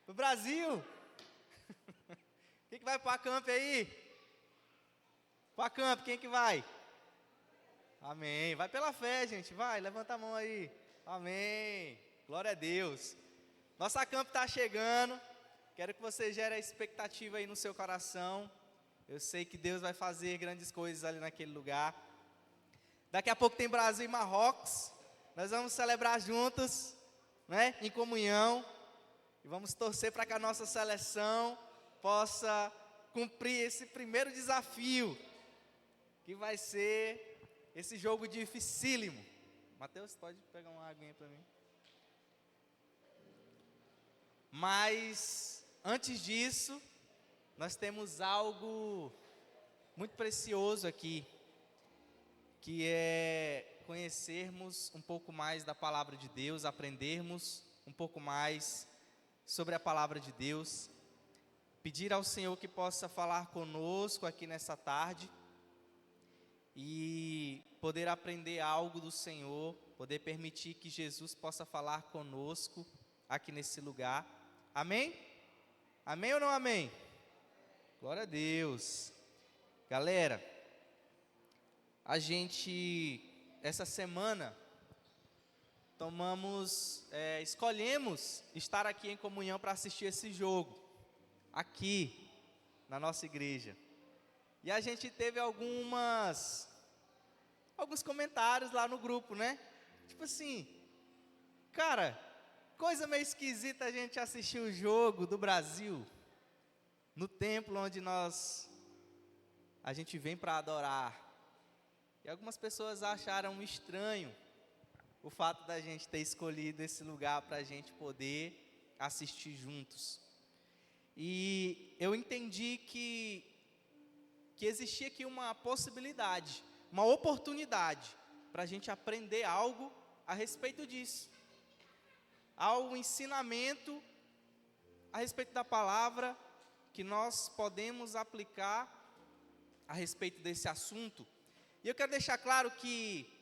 Do Brasil. Quem que vai para a camp aí? Para a camp, quem que vai? Amém. Vai pela fé, gente. Vai, levanta a mão aí. Amém. Glória a Deus. Nossa camp está chegando. Quero que você gere a expectativa aí no seu coração. Eu sei que Deus vai fazer grandes coisas ali naquele lugar. Daqui a pouco tem Brasil e Marrocos. Nós vamos celebrar juntos, né? Em comunhão. E vamos torcer para que a nossa seleção possa cumprir esse primeiro desafio, que vai ser esse jogo dificílimo. Mateus, pode pegar uma aguinha para mim? Mas, antes disso, nós temos algo muito precioso aqui, que é conhecermos um pouco mais da palavra de Deus, aprendermos um pouco mais sobre a palavra de Deus, pedir ao Senhor que possa falar conosco aqui nessa tarde e poder aprender algo do Senhor, poder permitir que Jesus possa falar conosco aqui nesse lugar. Amém? Amém ou não amém? Glória a Deus. Galera, a gente, essa semana, escolhemos estar aqui em comunhão para assistir esse jogo, aqui, na nossa igreja. E a gente teve alguns comentários lá no grupo, né? Tipo assim, cara, coisa meio esquisita a gente assistir o jogo do Brasil, no templo onde a gente vem para adorar. E algumas pessoas acharam estranho o fato da gente ter escolhido esse lugar para a gente poder assistir juntos. E eu entendi que existia aqui uma possibilidade, uma oportunidade para a gente aprender algo a respeito disso. Há um ensinamento a respeito da palavra que nós podemos aplicar a respeito desse assunto. E eu quero deixar claro que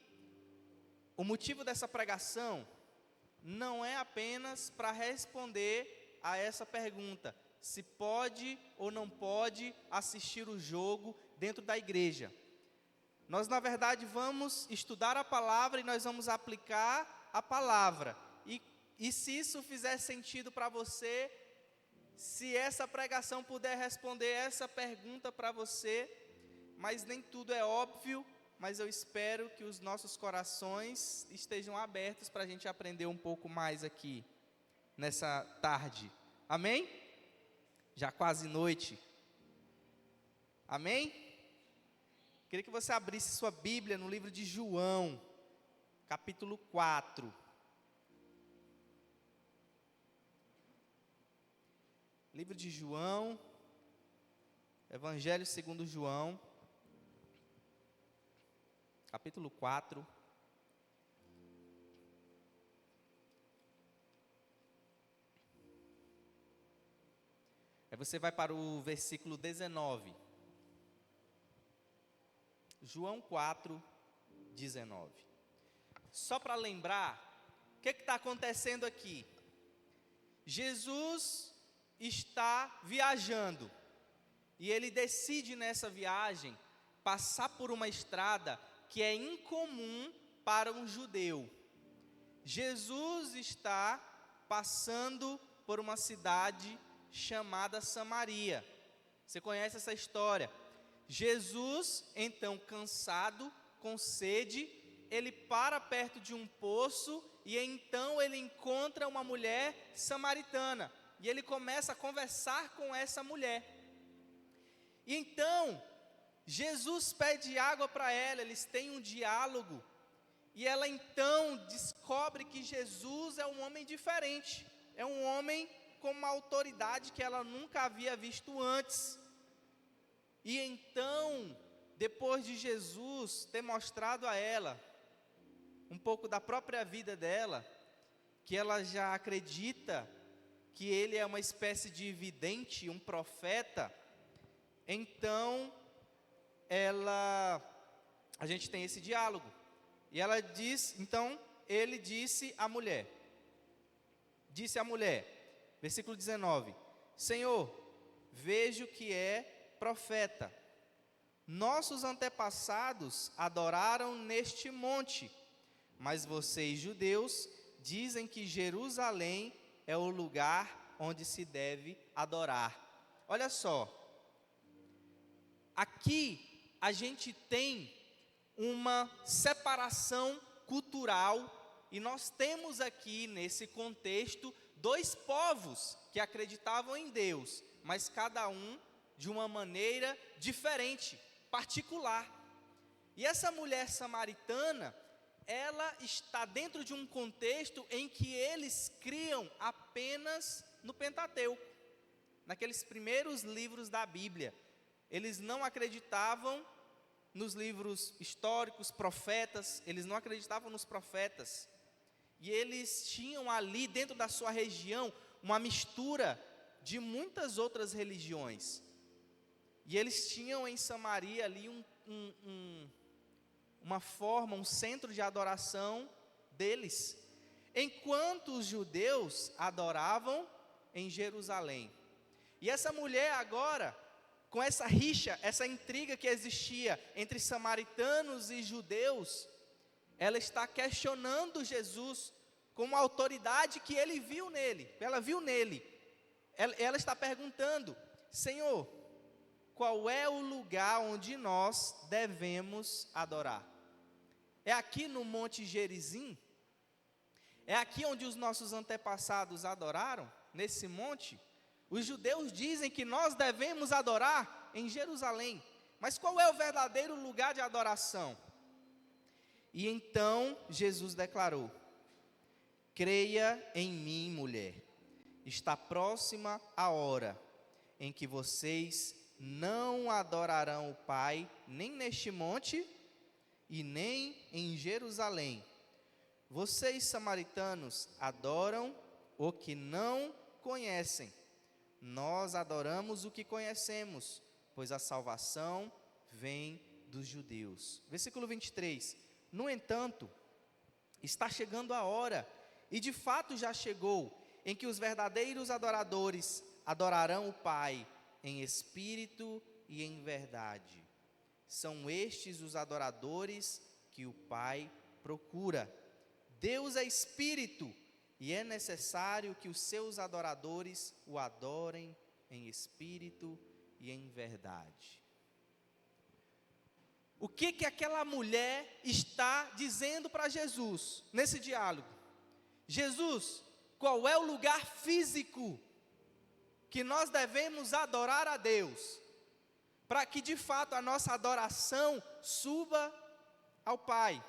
o motivo dessa pregação não é apenas para responder a essa pergunta, se pode ou não pode assistir o jogo dentro da igreja. Nós, na verdade, vamos estudar a palavra e nós vamos aplicar a palavra. E se isso fizer sentido para você, se essa pregação puder responder essa pergunta para você, mas nem tudo é óbvio, mas eu espero que os nossos corações estejam abertos para a gente aprender um pouco mais aqui, nessa tarde. Amém? Já quase noite. Amém? Queria que você abrisse sua Bíblia no livro de João, capítulo 4. Livro de João, Evangelho segundo João, capítulo 4. Aí você vai para o versículo 19. João 4, 19. Só para lembrar, o que está acontecendo aqui? Jesus está viajando e ele decide nessa viagem passar por uma estrada que é incomum para um judeu. Jesus está passando por uma cidade chamada Samaria. Você conhece essa história? Jesus, então cansado, com sede, ele para perto de um poço e então ele encontra uma mulher samaritana. E ele começa a conversar com essa mulher. E então, Jesus pede água para ela, eles têm um diálogo. E ela então descobre que Jesus é um homem diferente. É um homem com uma autoridade que ela nunca havia visto antes. E então, depois de Jesus ter mostrado a ela um pouco da própria vida dela, que ela já acredita que ele é uma espécie de vidente, um profeta, então a gente tem esse diálogo. E ela diz, então ele disse à mulher, Versículo 19: Senhor, vejo que é profeta. Nossos antepassados adoraram neste monte, mas vocês, judeus, dizem que Jerusalém é o lugar onde se deve adorar. Olha só, aqui a gente tem uma separação cultural, e nós temos aqui nesse contexto dois povos que acreditavam em Deus, mas cada um de uma maneira diferente, particular. E essa mulher samaritana, ela está dentro de um contexto em que eles criam apenas no Pentateuco, naqueles primeiros livros da Bíblia. Eles não acreditavam nos livros históricos, profetas, eles não acreditavam nos profetas. E eles tinham ali dentro da sua região uma mistura de muitas outras religiões. E eles tinham em Samaria ali uma forma, um centro de adoração deles, enquanto os judeus adoravam em Jerusalém. E essa mulher agora, com essa rixa, essa intriga que existia entre samaritanos e judeus, ela está questionando Jesus com a autoridade que ele viu nele, ela viu nele. Ela está perguntando: Senhor, qual é o lugar onde nós devemos adorar? É aqui no Monte Gerizim? É aqui onde os nossos antepassados adoraram? Nesse monte? Os judeus dizem que nós devemos adorar em Jerusalém. Mas qual é o verdadeiro lugar de adoração? E então Jesus declarou: creia em mim, mulher, está próxima a hora em que vocês não adorarão o Pai, nem neste monte e nem em Jerusalém. Vocês, samaritanos, adoram o que não conhecem. Nós adoramos o que conhecemos, pois a salvação vem dos judeus. Versículo 23. No entanto, está chegando a hora, e de fato já chegou, em que os verdadeiros adoradores adorarão o Pai em espírito e em verdade. São estes os adoradores que o Pai procura. Deus é espírito, e é necessário que os seus adoradores o adorem em espírito e em verdade. O que aquela mulher está dizendo para Jesus nesse diálogo? Jesus, qual é o lugar físico que nós devemos adorar a Deus, para que de fato a nossa adoração suba ao Pai?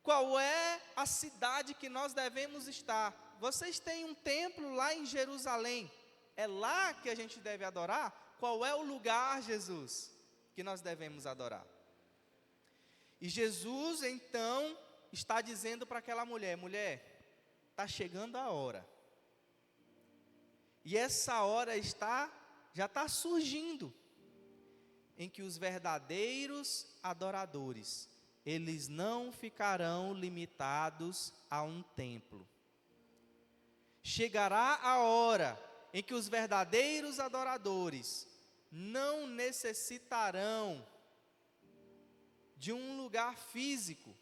Qual é a cidade que nós devemos estar? Vocês têm um templo lá em Jerusalém, é lá que a gente deve adorar? Qual é o lugar, Jesus, que nós devemos adorar? E Jesus então está dizendo para aquela mulher: mulher, está chegando a hora. E essa hora já está surgindo, em que os verdadeiros adoradores, eles não ficarão limitados a um templo. Chegará a hora em que os verdadeiros adoradores não necessitarão de um lugar físico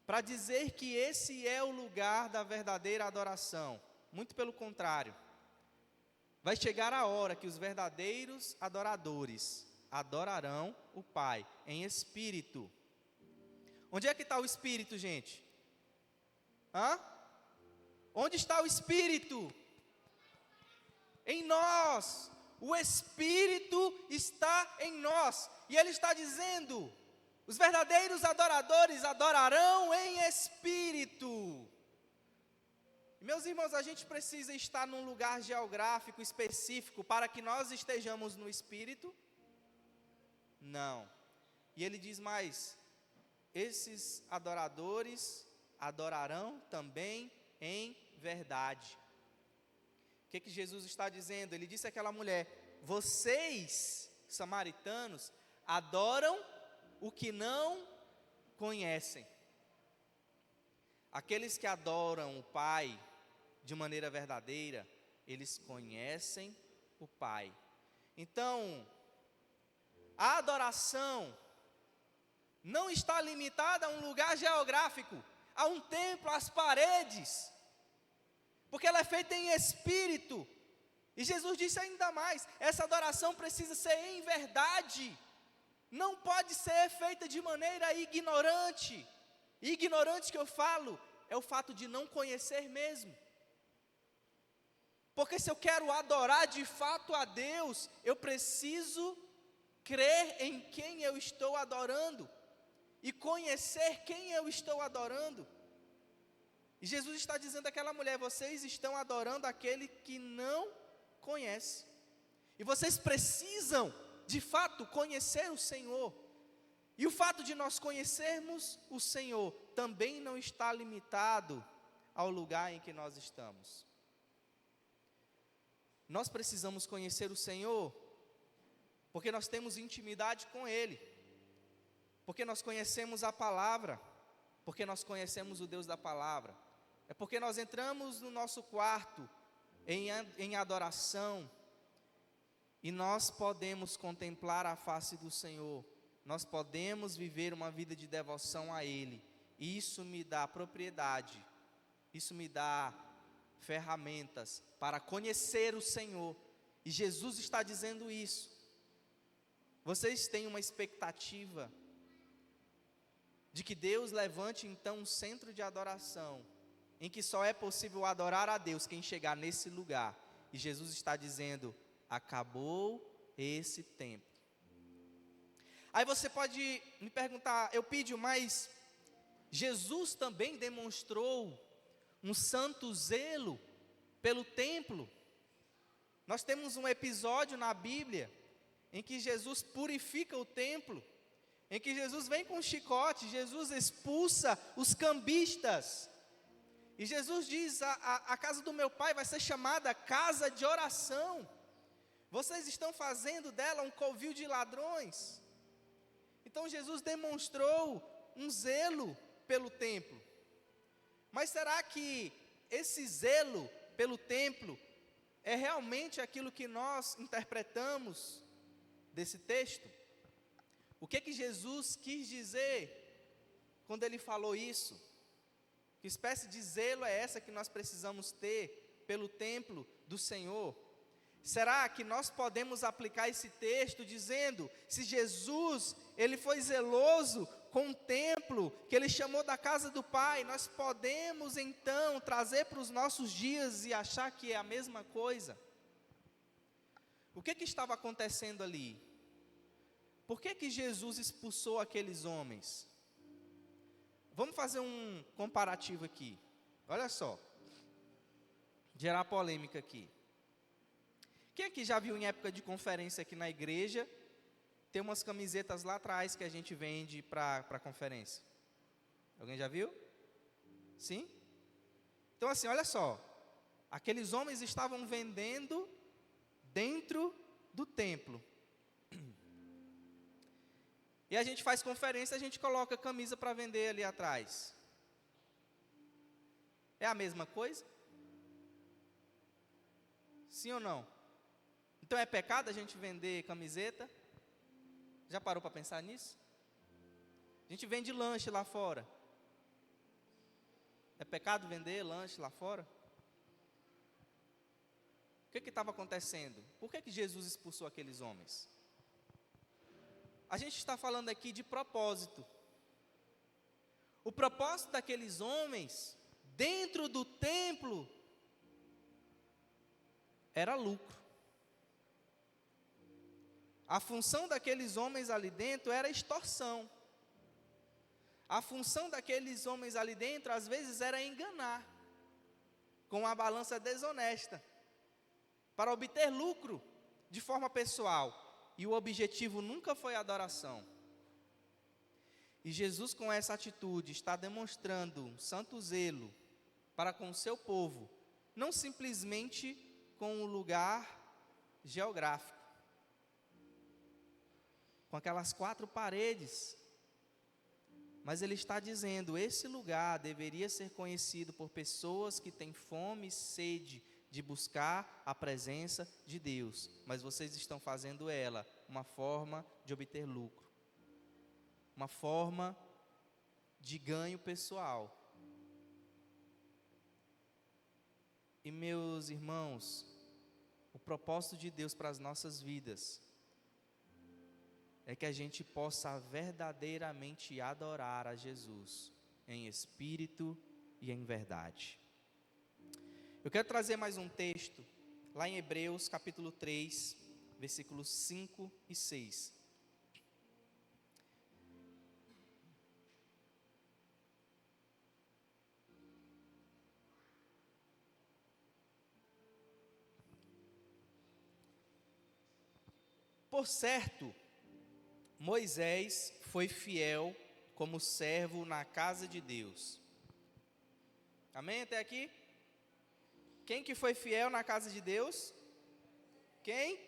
para dizer que esse é o lugar da verdadeira adoração. Muito pelo contrário, vai chegar a hora que os verdadeiros adoradores adorarão o Pai em espírito. Onde é que está o Espírito, gente? Onde está o Espírito? Em nós. O Espírito está em nós. E Ele está dizendo: os verdadeiros adoradores adorarão em espírito. Meus irmãos, a gente precisa estar num lugar geográfico específico para que nós estejamos no Espírito? Não. E ele diz mais: esses adoradores adorarão também em verdade. O que Jesus está dizendo? Ele disse àquela mulher: vocês, samaritanos, adoram o que não conhecem. aqueles que adoram o Pai de maneira verdadeira, eles conhecem o Pai. Então, a adoração não está limitada a um lugar geográfico, a um templo, às paredes, porque ela é feita em espírito. E Jesus disse ainda mais: essa adoração precisa ser em verdade, não pode ser feita de maneira ignorante. E ignorante que eu falo é o fato de não conhecer mesmo. Porque se eu quero adorar de fato a Deus, eu preciso crer em quem eu estou adorando e conhecer quem eu estou adorando. E Jesus está dizendo àquela mulher: vocês estão adorando aquele que não conhece. E vocês precisam, de fato, conhecer o Senhor. E o fato de nós conhecermos o Senhor também não está limitado ao lugar em que nós estamos. Nós precisamos conhecer o Senhor porque nós temos intimidade com Ele, porque nós conhecemos a palavra, porque nós conhecemos o Deus da palavra. É porque nós entramos no nosso quarto em adoração e nós podemos contemplar a face do Senhor, nós podemos viver uma vida de devoção a Ele. E isso me dá propriedade, isso me dá ferramentas para conhecer o Senhor. E Jesus está dizendo isso. Vocês têm uma expectativa de que Deus levante então um centro de adoração, em que só é possível adorar a Deus quem chegar nesse lugar. E Jesus está dizendo: acabou esse tempo. Aí você pode me perguntar: Eupídio, mas Jesus também demonstrou um santo zelo pelo templo? Nós temos um episódio na Bíblia em que Jesus purifica o templo, em que Jesus vem com um chicote, Jesus expulsa os cambistas. E Jesus diz: a casa do meu pai vai ser chamada casa de oração. Vocês estão fazendo dela um covil de ladrões. Então Jesus demonstrou um zelo pelo templo. Mas será que esse zelo pelo templo é realmente aquilo que nós interpretamos desse texto? O que Jesus quis dizer quando Ele falou isso? Que espécie de zelo é essa que nós precisamos ter pelo templo do Senhor? Será que nós podemos aplicar esse texto dizendo: se Jesus, Ele foi zeloso com o templo que Ele chamou da casa do Pai, nós podemos então trazer para os nossos dias e achar que é a mesma coisa? O que estava acontecendo ali? Por que Jesus expulsou aqueles homens? Vamos fazer um comparativo aqui. Olha só, gerar polêmica aqui. Quem aqui já viu em época de conferência aqui na igreja, tem umas camisetas lá atrás que a gente vende para a conferência? Alguém já viu? Sim? Então assim, olha só, aqueles homens estavam vendendo dentro do templo. E a gente faz conferência, a gente coloca camisa para vender ali atrás. É a mesma coisa? Sim ou não? Então é pecado a gente vender camiseta? Já parou para pensar nisso? A gente vende lanche lá fora. É pecado vender lanche lá fora? O que estava acontecendo? Por que Jesus expulsou aqueles homens? A gente está falando aqui de propósito. O propósito daqueles homens, dentro do templo, era lucro. A função daqueles homens ali dentro era extorsão. A função daqueles homens ali dentro, às vezes, era enganar, com uma balança desonesta, para obter lucro de forma pessoal. E o objetivo nunca foi a adoração. E Jesus, com essa atitude, está demonstrando um santo zelo para com o seu povo, não simplesmente com o lugar geográfico, com aquelas 4 paredes, Mas ele está dizendo, esse lugar deveria ser conhecido por pessoas que têm fome e sede de buscar a presença de Deus, mas vocês estão fazendo ela uma forma de obter lucro, uma forma de ganho pessoal. E meus irmãos, o propósito de Deus para as nossas vidas é que a gente possa verdadeiramente adorar a Jesus em espírito e em verdade. Eu quero trazer mais um texto, lá em Hebreus capítulo 3, versículos 5 e 6. Por certo, Moisés foi fiel como servo na casa de Deus. Amém até aqui? Quem que foi fiel na casa de Deus? Quem?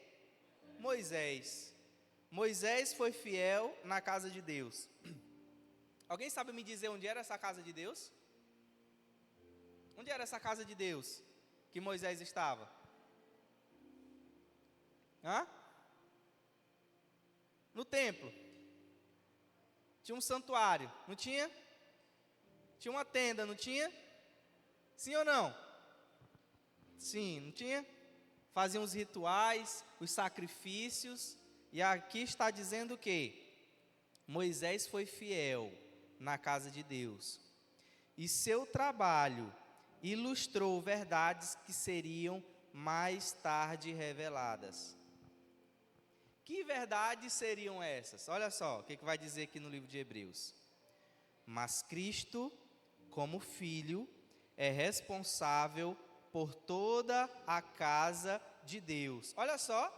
Moisés. Moisés foi fiel na casa de Deus. Alguém sabe me dizer onde era essa casa de Deus? Onde era essa casa de Deus que Moisés estava? Hã? No templo. Tinha um santuário, não tinha? Tinha uma tenda, não tinha? Sim ou não? Sim, não tinha? Faziam os rituais, os sacrifícios, e aqui está dizendo que Moisés foi fiel na casa de Deus, e seu trabalho ilustrou verdades que seriam mais tarde reveladas. Que verdades seriam essas? Olha só o que vai dizer aqui no livro de Hebreus. Mas Cristo, como Filho, é responsável por toda a casa de Deus. Olha só,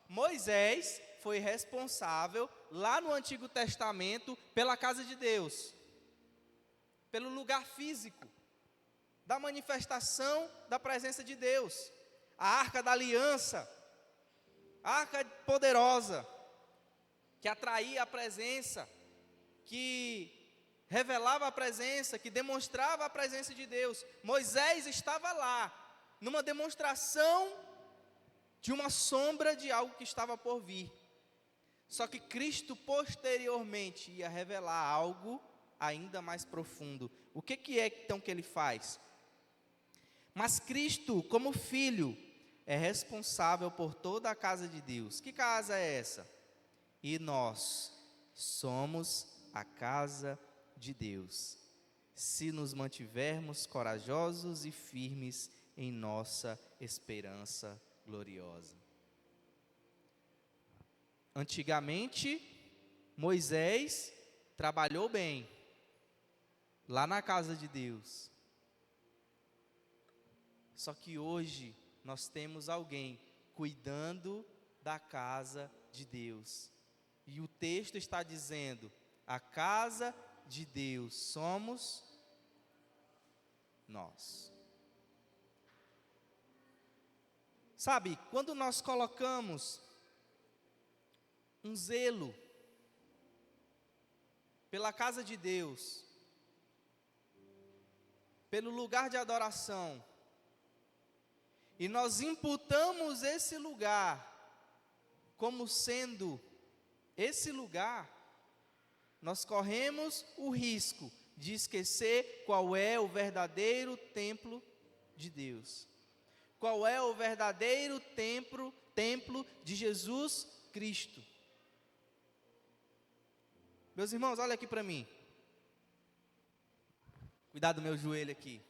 Moisés foi responsável lá no Antigo Testamento pela casa de Deus, pelo lugar físico, da manifestação da presença de Deus, a Arca da Aliança, a arca poderosa, que atraía a presença, que revelava a presença, que demonstrava a presença de Deus. Moisés estava lá, numa demonstração de uma sombra de algo que estava por vir. Só que Cristo posteriormente ia revelar algo ainda mais profundo. O que é então que ele faz? Mas Cristo, como Filho, é responsável por toda a casa de Deus. Que casa é essa? E nós somos a casa de Deus, se nos mantivermos corajosos e firmes em nossa esperança gloriosa. Antigamente, Moisés trabalhou bem lá na casa de Deus. Só que hoje nós temos alguém cuidando da casa de Deus. E o texto está dizendo: a casa de Deus somos nós. Sabe, quando nós colocamos um zelo pela casa de Deus, pelo lugar de adoração, e nós imputamos esse lugar como sendo esse lugar, nós corremos o risco de esquecer qual é o verdadeiro templo de Deus. Qual é o verdadeiro templo de Jesus Cristo. Meus irmãos, olha aqui para mim. Cuidado do meu joelho aqui.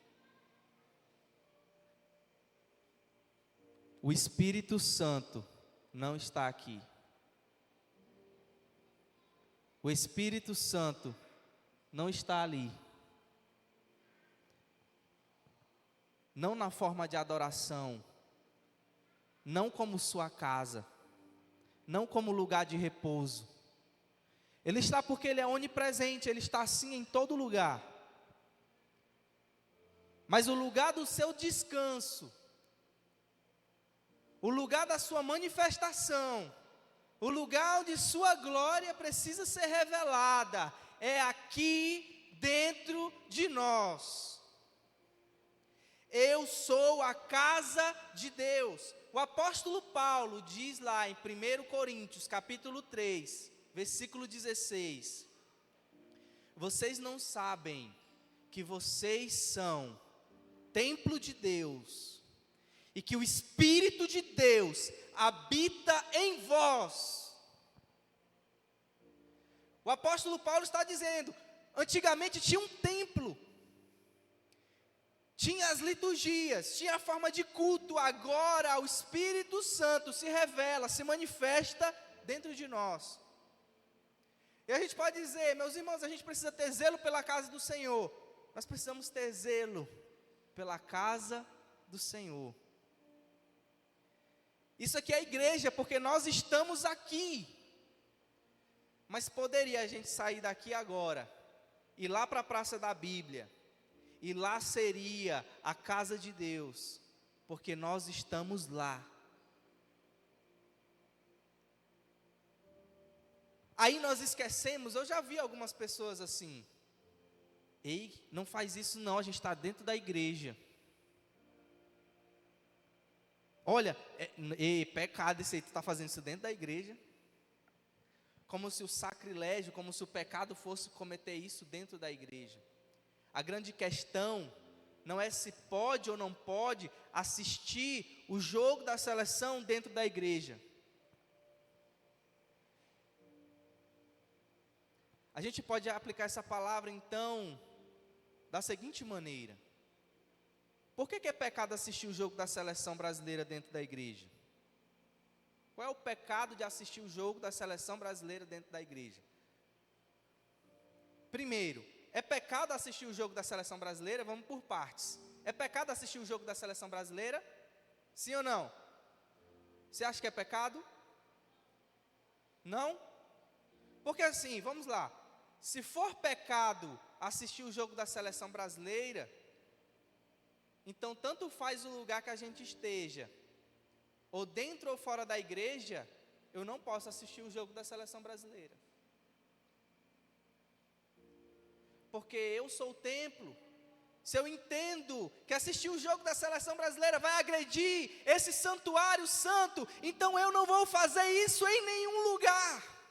O Espírito Santo não está aqui. O Espírito Santo não está ali. Não na forma de adoração, não como sua casa, não como lugar de repouso. Ele está porque Ele é onipresente, Ele está assim em todo lugar. Mas o lugar do seu descanso, o lugar da sua manifestação, o lugar onde sua glória precisa ser revelada, é aqui dentro de nós. Eu sou a casa de Deus. O apóstolo Paulo diz lá em 1 Coríntios, capítulo 3, versículo 16: vocês não sabem que vocês são templo de Deus, e que o Espírito de Deus habita em vós. O apóstolo Paulo está dizendo, antigamente tinha um templo, tinha as liturgias, tinha a forma de culto. Agora o Espírito Santo se revela, se manifesta dentro de nós. E a gente pode dizer, meus irmãos, a gente precisa ter zelo pela casa do Senhor. Nós precisamos ter zelo pela casa do Senhor. Isso aqui é a igreja, porque nós estamos aqui. Mas poderia a gente sair daqui agora, ir lá para a Praça da Bíblia, e lá seria a casa de Deus, porque nós estamos lá. Aí nós esquecemos, eu já vi algumas pessoas assim, ei, não faz isso não, a gente está dentro da igreja. Olha, pecado esse aí, tu está fazendo isso dentro da igreja. Como se o sacrilégio, como se o pecado fosse cometer isso dentro da igreja. A grande questão não é se pode ou não pode assistir o jogo da seleção dentro da igreja. A gente pode aplicar essa palavra então da seguinte maneira: por que é pecado assistir o jogo da seleção brasileira dentro da igreja? Qual é o pecado de assistir o jogo da seleção brasileira dentro da igreja? Primeiro, é pecado assistir o jogo da seleção brasileira? Vamos por partes. É pecado assistir o jogo da seleção brasileira? Sim ou não? Você acha que é pecado? Não? Porque assim, vamos lá. Se for pecado assistir o jogo da seleção brasileira, então tanto faz o lugar que a gente esteja, ou dentro ou fora da igreja, eu não posso assistir o jogo da seleção brasileira. Porque eu sou o templo. Se eu entendo que assistir o jogo da seleção brasileira vai agredir esse santuário santo, então eu não vou fazer isso em nenhum lugar.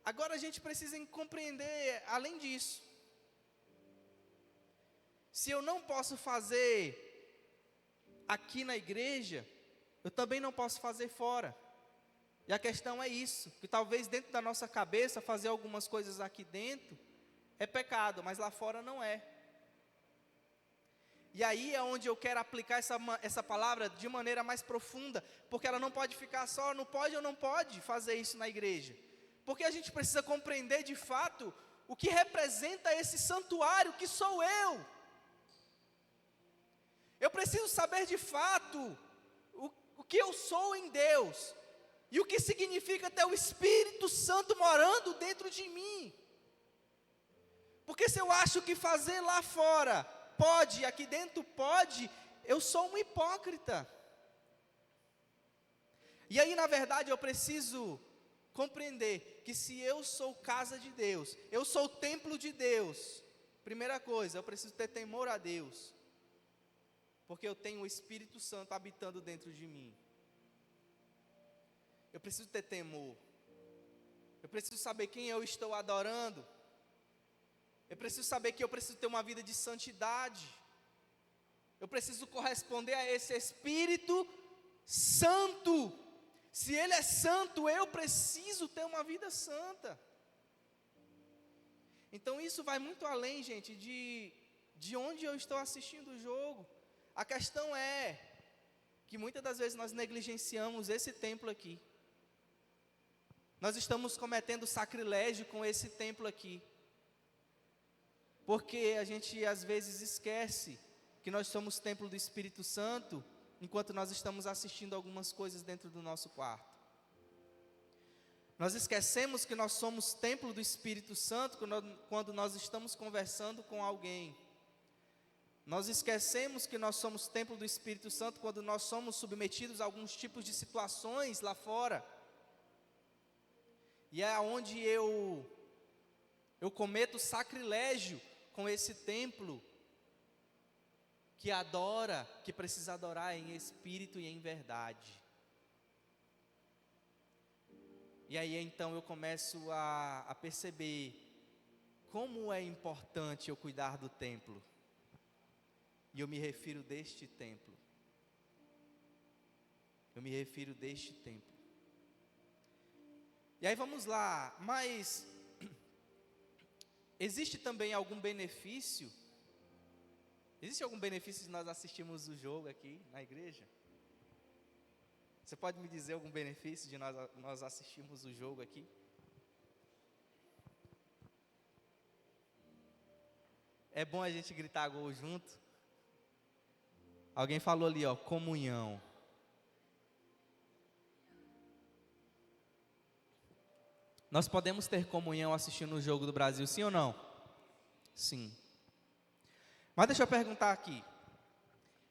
Agora a gente precisa compreender, além disso, se eu não posso fazer aqui na igreja, eu também não posso fazer fora. E a questão é isso, que talvez dentro da nossa cabeça, fazer algumas coisas aqui dentro é pecado, mas lá fora não é. E aí é onde eu quero aplicar essa palavra de maneira mais profunda, porque ela não pode ficar só, não pode ou não pode fazer isso na igreja. Porque a gente precisa compreender de fato o que representa esse santuário que sou eu. Eu preciso saber de fato o que eu sou em Deus. E o que significa ter o Espírito Santo morando dentro de mim. Porque se eu acho que fazer lá fora pode, aqui dentro pode, eu sou um hipócrita. E aí, na verdade, eu preciso compreender que se eu sou casa de Deus, eu sou o templo de Deus, primeira coisa, eu preciso ter temor a Deus. Porque eu tenho o Espírito Santo habitando dentro de mim. Eu preciso ter temor. Eu preciso saber quem eu estou adorando. Eu preciso saber que eu preciso ter uma vida de santidade. Eu preciso corresponder a esse Espírito Santo. Se Ele é santo, eu preciso ter uma vida santa. Então isso vai muito além, gente, de onde eu estou assistindo o jogo. A questão é que muitas das vezes nós negligenciamos esse templo aqui. Nós estamos cometendo sacrilégio com esse templo aqui. Porque a gente às vezes esquece que nós somos templo do Espírito Santo, enquanto nós estamos assistindo algumas coisas dentro do nosso quarto. Nós esquecemos que nós somos templo do Espírito Santo quando nós estamos conversando com alguém. Nós esquecemos que nós somos templo do Espírito Santo quando nós somos submetidos a alguns tipos de situações lá fora. E é onde eu cometo sacrilégio com esse templo que adora, que precisa adorar em espírito e em verdade. E aí então eu começo a perceber como é importante eu cuidar do templo. E eu me refiro deste templo. Eu me refiro deste templo. E aí vamos lá, mas existe também algum benefício? Existe algum benefício de nós assistirmos o jogo aqui na igreja? Você pode me dizer algum benefício de nós assistirmos o jogo aqui? É bom a gente gritar gol junto? Alguém falou ali, ó, comunhão. Nós podemos ter comunhão assistindo o jogo do Brasil, sim ou não? Sim. Mas deixa eu perguntar aqui.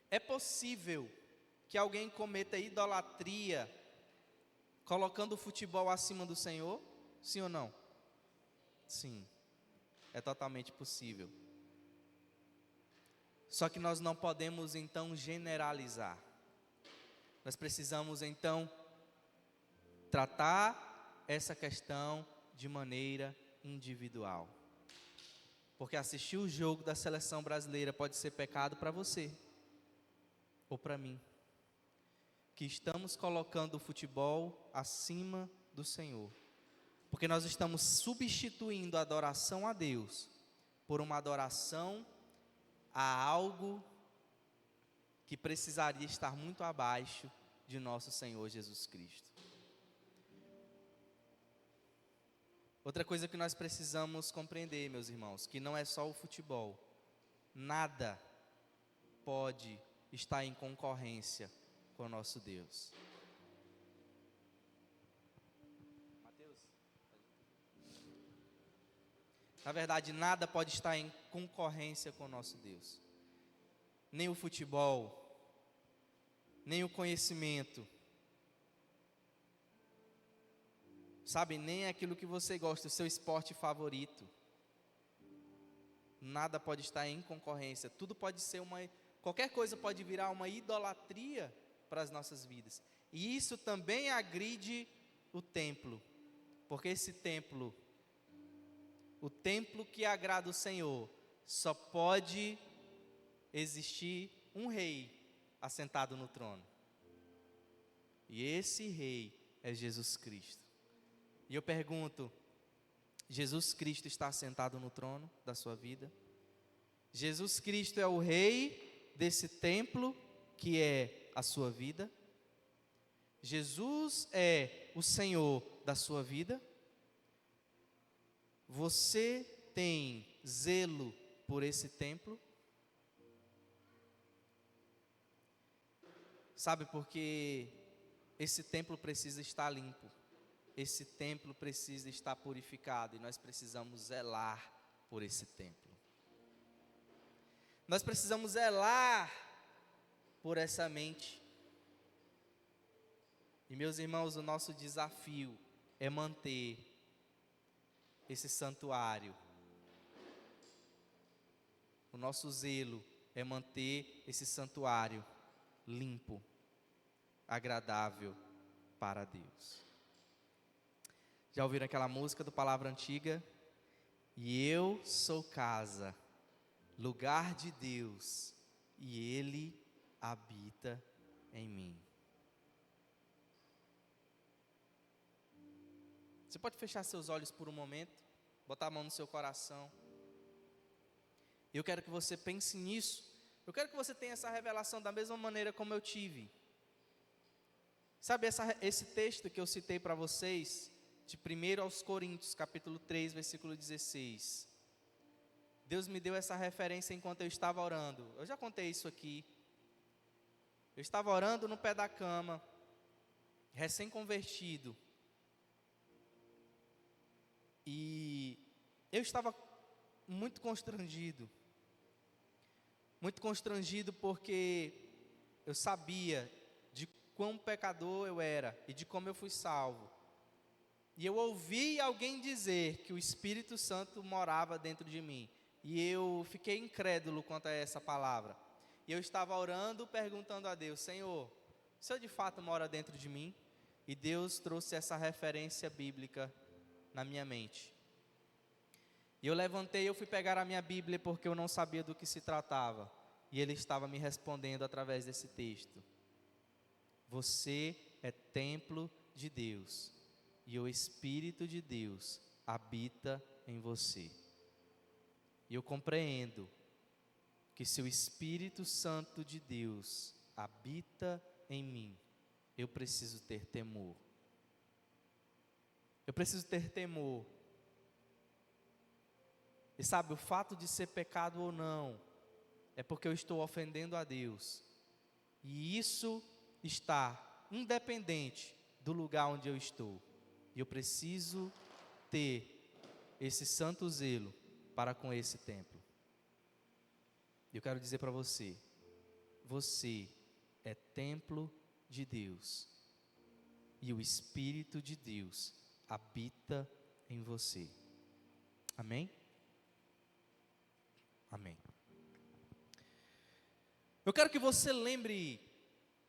É possível que alguém cometa idolatria colocando o futebol acima do Senhor? Sim ou não? Sim. É totalmente possível. Só que nós não podemos então generalizar. Nós precisamos então tratar essa questão de maneira individual. Porque assistir o jogo da seleção brasileira pode ser pecado para você ou para mim, que estamos colocando o futebol acima do Senhor. Porque nós estamos substituindo a adoração a Deus por uma adoração a algo que precisaria estar muito abaixo de nosso Senhor Jesus Cristo. Outra coisa que nós precisamos compreender, meus irmãos, que não é só o futebol. Nada pode estar em concorrência com o nosso Deus. Na verdade, nada pode estar em concorrência com o nosso Deus. Nem o futebol, nem o conhecimento, sabe, nem aquilo que você gosta, o seu esporte favorito. Nada pode estar em concorrência. Tudo pode ser qualquer coisa pode virar uma idolatria para as nossas vidas. E isso também agride o templo, porque esse templo, o templo que agrada o Senhor, só pode existir um rei assentado no trono. E esse rei é Jesus Cristo. E eu pergunto, Jesus Cristo está assentado no trono da sua vida? Jesus Cristo é o rei desse templo que é a sua vida? Jesus é o Senhor da sua vida? Você tem zelo por esse templo? Sabe, porque esse templo precisa estar limpo. Esse templo precisa estar purificado e nós precisamos zelar por esse templo. Nós precisamos zelar por essa mente. E meus irmãos, o nosso desafio é manter esse santuário. O nosso zelo é manter esse santuário limpo, agradável para Deus. Já ouviram aquela música do Palavra Antiga? E eu sou casa, lugar de Deus, e Ele habita em mim. Você pode fechar seus olhos por um momento, botar a mão no seu coração. Eu quero que você pense nisso. Eu quero que você tenha essa revelação da mesma maneira como eu tive. Sabe esse texto que eu citei para vocês, de 1 aos Coríntios, capítulo 3, versículo 16. Deus me deu essa referência enquanto eu estava orando. Eu já contei isso aqui. Eu estava orando no pé da cama, recém-convertido. E eu estava muito constrangido. muito constrangido porque eu sabia de quão pecador eu era e de como eu fui salvo. E eu ouvi alguém dizer que o Espírito Santo morava dentro de mim. E eu fiquei incrédulo quanto a essa palavra. E eu estava orando, perguntando a Deus: Senhor, o Senhor de fato mora dentro de mim? E Deus trouxe essa referência bíblica na minha mente. E eu levantei, eu fui pegar a minha Bíblia porque eu não sabia do que se tratava. E Ele estava me respondendo através desse texto. Você é templo de Deus. E o Espírito de Deus habita em você. E eu compreendo que se o Espírito Santo de Deus habita em mim, eu preciso ter temor. Eu preciso ter temor. E sabe, o fato de ser pecado ou não, é porque eu estou ofendendo a Deus. E isso está independente do lugar onde eu estou. E eu preciso ter esse santo zelo para com esse templo. E eu quero dizer para você, você é templo de Deus. E o Espírito de Deus habita em você. Amém? Amém. Eu quero que você lembre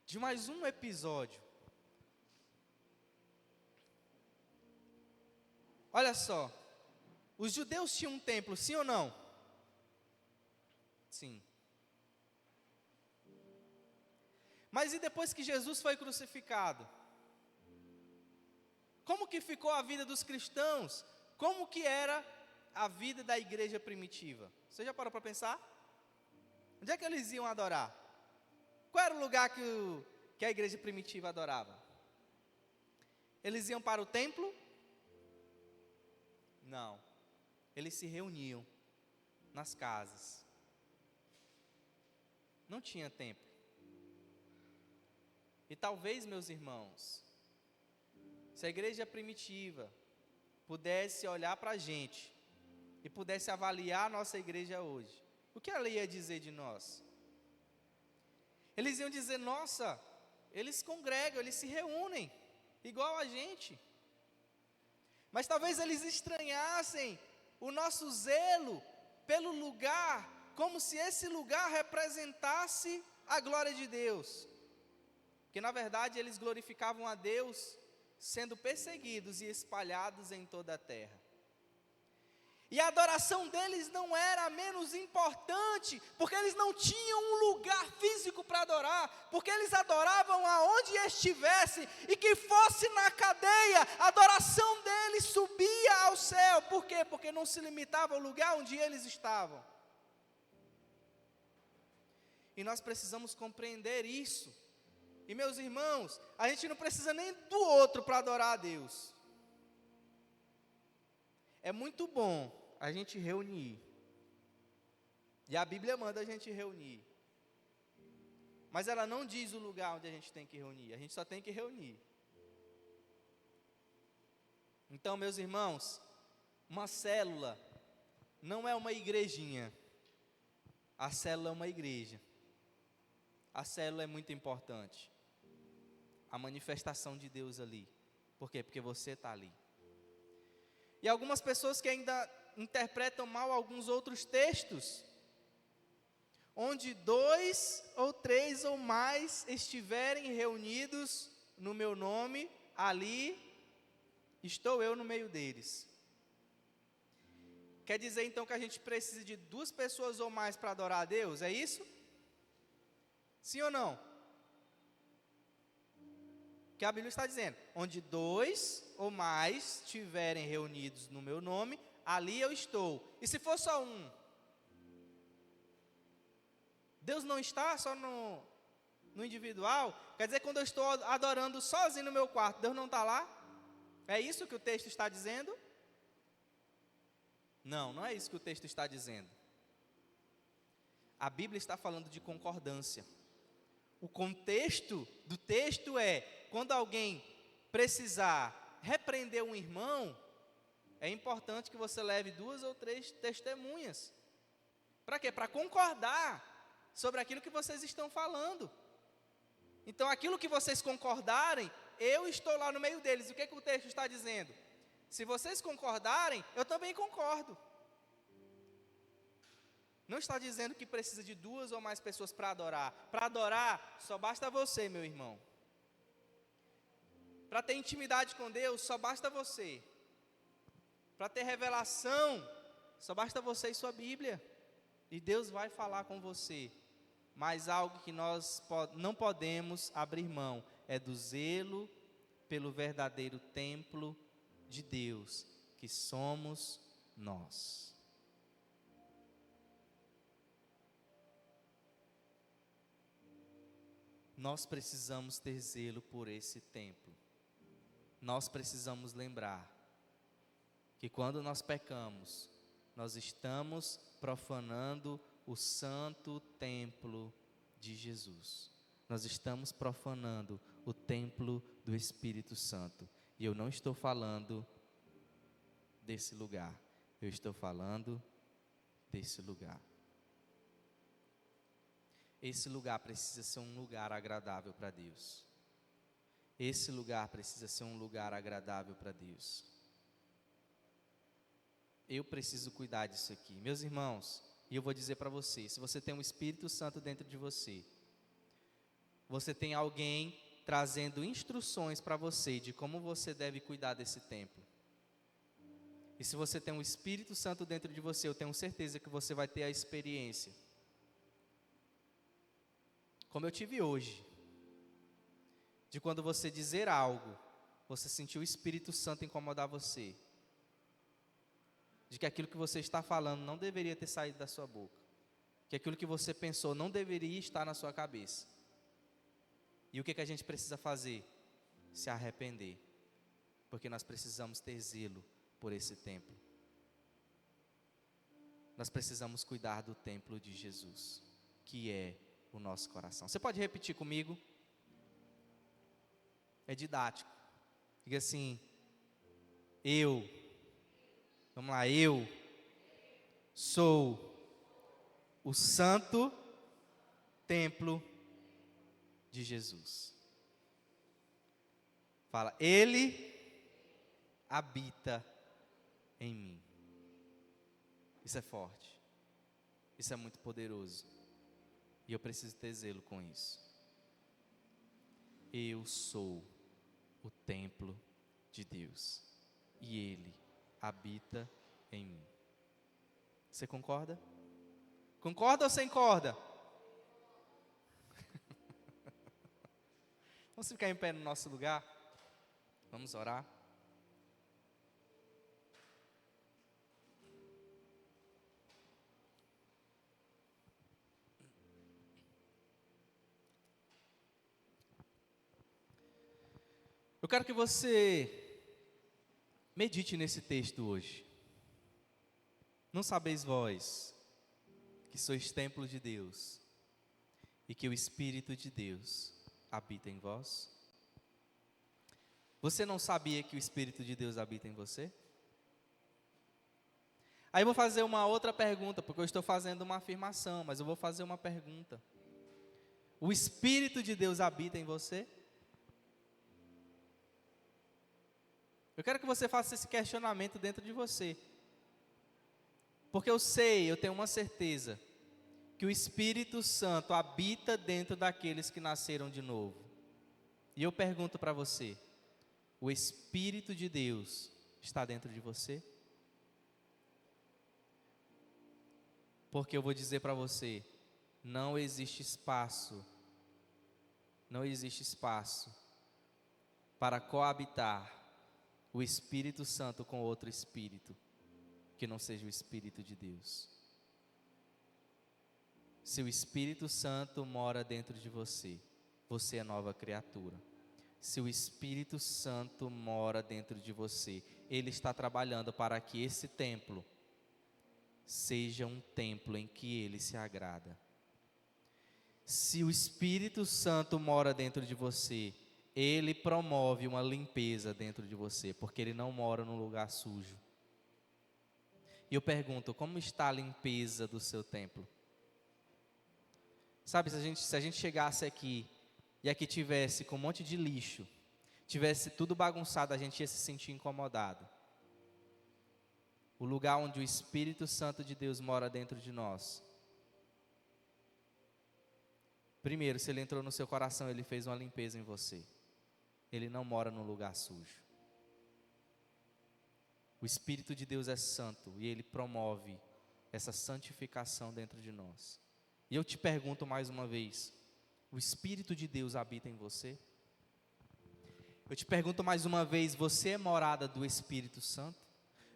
de mais um episódio. Olha só, os judeus tinham um templo, sim ou não? Sim. Mas e depois que Jesus foi crucificado? Como que ficou a vida dos cristãos? Como que era a vida da igreja primitiva? Você já parou para pensar? Onde é que eles iam adorar? Qual era o lugar que a igreja primitiva adorava? Eles iam para o templo? Não. Eles se reuniam nas casas. Não tinha templo. E talvez, meus irmãos, se a igreja primitiva pudesse olhar para a gente e pudesse avaliar a nossa igreja hoje, o que ela ia dizer de nós? Eles iam dizer: nossa, eles congregam, eles se reúnem, igual a gente. Mas talvez eles estranhassem o nosso zelo pelo lugar, como se esse lugar representasse a glória de Deus. Porque na verdade eles glorificavam a Deus sendo perseguidos e espalhados em toda a terra. E a adoração deles não era menos importante, porque eles não tinham um lugar físico para adorar, porque eles adoravam aonde estivesse, e que fosse na cadeia, a adoração deles subia ao céu. Por quê? Porque não se limitava ao lugar onde eles estavam. E nós precisamos compreender isso. E meus irmãos, a gente não precisa nem do outro para adorar a Deus. É muito bom a gente reunir. E a Bíblia manda a gente reunir. Mas ela não diz o lugar onde a gente tem que reunir. A gente só tem que reunir. Então, meus irmãos, uma célula não é uma igrejinha. A célula é uma igreja. A célula é muito importante. A manifestação de Deus ali. Por quê? Porque você está ali. E algumas pessoas que ainda interpretam mal alguns outros textos, onde 2 ou 3 ou mais estiverem reunidos no meu nome, ali estou eu no meio deles. Quer dizer então que a gente precisa de 2 pessoas ou mais para adorar a Deus, é isso? Sim ou não? Que a Bíblia está dizendo, onde 2 ou mais estiverem reunidos no meu nome, ali eu estou. E se for só um? Deus não está só no individual? Quer dizer, quando eu estou adorando sozinho no meu quarto, Deus não está lá? É isso que o texto está dizendo? Não, não é isso que o texto está dizendo. A Bíblia está falando de concordância. O contexto do texto é, quando alguém precisar repreender um irmão, é importante que você leve 2 ou 3 testemunhas. Para quê? Para concordar. sobre aquilo que vocês estão falando. Então, aquilo que vocês concordarem, eu estou lá no meio deles. E o que o texto está dizendo? Se vocês concordarem, eu também concordo. Não está dizendo que precisa de 2 ou mais pessoas para adorar. Para adorar, só basta você, meu irmão. Para ter intimidade com Deus, só basta você. Para ter revelação, só basta você e sua Bíblia. E Deus vai falar com você. Mas algo que nós não podemos abrir mão é do zelo pelo verdadeiro templo de Deus, que somos nós. Nós precisamos ter zelo por esse templo. Nós precisamos lembrar que quando nós pecamos, nós estamos profanando o santo templo de Jesus. Nós estamos profanando o templo do Espírito Santo. E eu não estou falando desse lugar. Eu estou falando desse lugar. Esse lugar precisa ser um lugar agradável para Deus. Esse lugar precisa ser um lugar agradável para Deus. Eu preciso cuidar disso aqui. Meus irmãos, e eu vou dizer para você, se você tem um Espírito Santo dentro de você, você tem alguém trazendo instruções para você de como você deve cuidar desse templo. E se você tem um Espírito Santo dentro de você, eu tenho certeza que você vai ter a experiência, como eu tive hoje, de quando você dizer algo, você sentiu o Espírito Santo incomodar você, de que aquilo que você está falando não deveria ter saído da sua boca, que aquilo que você pensou não deveria estar na sua cabeça. E o que a gente precisa fazer? Se arrepender, porque nós precisamos ter zelo por esse templo. Nós precisamos cuidar do templo de Jesus, que é o nosso coração. Você pode repetir comigo? É didático. Diga assim: vamos lá, eu sou o santo templo de Jesus. Fala, Ele habita em mim. Isso é forte. Isso é muito poderoso. E eu preciso ter zelo com isso. Eu sou o templo de Deus. E Ele habita em mim. Você concorda? Concorda ou sem corda? Vamos ficar em pé no nosso lugar? Vamos orar? Eu quero que você medite nesse texto hoje. Não sabeis vós que sois templo de Deus e que o Espírito de Deus habita em vós? Você não sabia que o Espírito de Deus habita em você? Aí eu vou fazer uma outra pergunta, porque eu estou fazendo uma afirmação, mas eu vou fazer uma pergunta. O Espírito de Deus habita em você? Eu quero que você faça esse questionamento dentro de você. Porque eu tenho uma certeza, que o Espírito Santo habita dentro daqueles que nasceram de novo. E eu pergunto para você, o Espírito de Deus está dentro de você? Porque eu vou dizer para você, não existe espaço para coabitar o Espírito Santo com outro Espírito, que não seja o Espírito de Deus. Se o Espírito Santo mora dentro de você, você é nova criatura. Se o Espírito Santo mora dentro de você, Ele está trabalhando para que esse templo seja um templo em que Ele se agrada. Se o Espírito Santo mora dentro de você, Ele promove uma limpeza dentro de você, porque Ele não mora num lugar sujo. E eu pergunto, como está a limpeza do seu templo? Sabe, se a gente chegasse aqui e aqui tivesse com um monte de lixo, tivesse tudo bagunçado, a gente ia se sentir incomodado. O lugar onde o Espírito Santo de Deus mora dentro de nós. Primeiro, se ele entrou no seu coração, ele fez uma limpeza em você. Ele não mora num lugar sujo. O Espírito de Deus é santo e ele promove essa santificação dentro de nós. E eu te pergunto mais uma vez: o Espírito de Deus habita em você? Eu te pergunto mais uma vez: você é morada do Espírito Santo?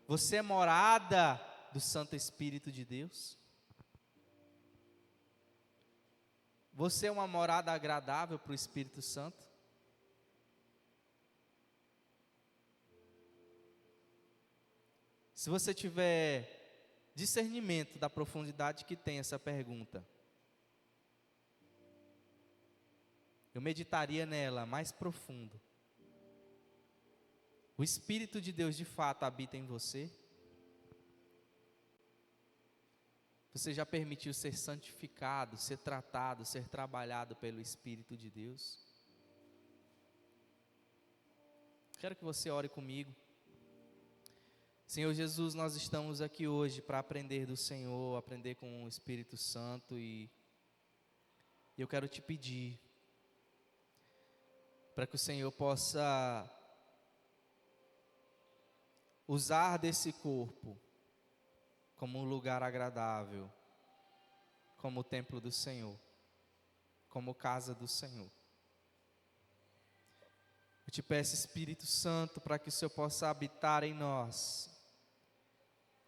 Você é morada do Santo Espírito de Deus? Você é uma morada agradável para o Espírito Santo? Se você tiver discernimento da profundidade que tem essa pergunta, eu meditaria nela mais profundo. O Espírito de Deus de fato habita em você? Você já permitiu ser santificado, ser tratado, ser trabalhado pelo Espírito de Deus? Quero que você ore comigo. Senhor Jesus, nós estamos aqui hoje para aprender do Senhor, aprender com o Espírito Santo e eu quero te pedir para que o Senhor possa usar desse corpo como um lugar agradável, como o templo do Senhor, como casa do Senhor. Eu te peço, Espírito Santo, para que o Senhor possa habitar em nós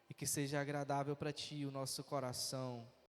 e que seja agradável para Ti o nosso coração,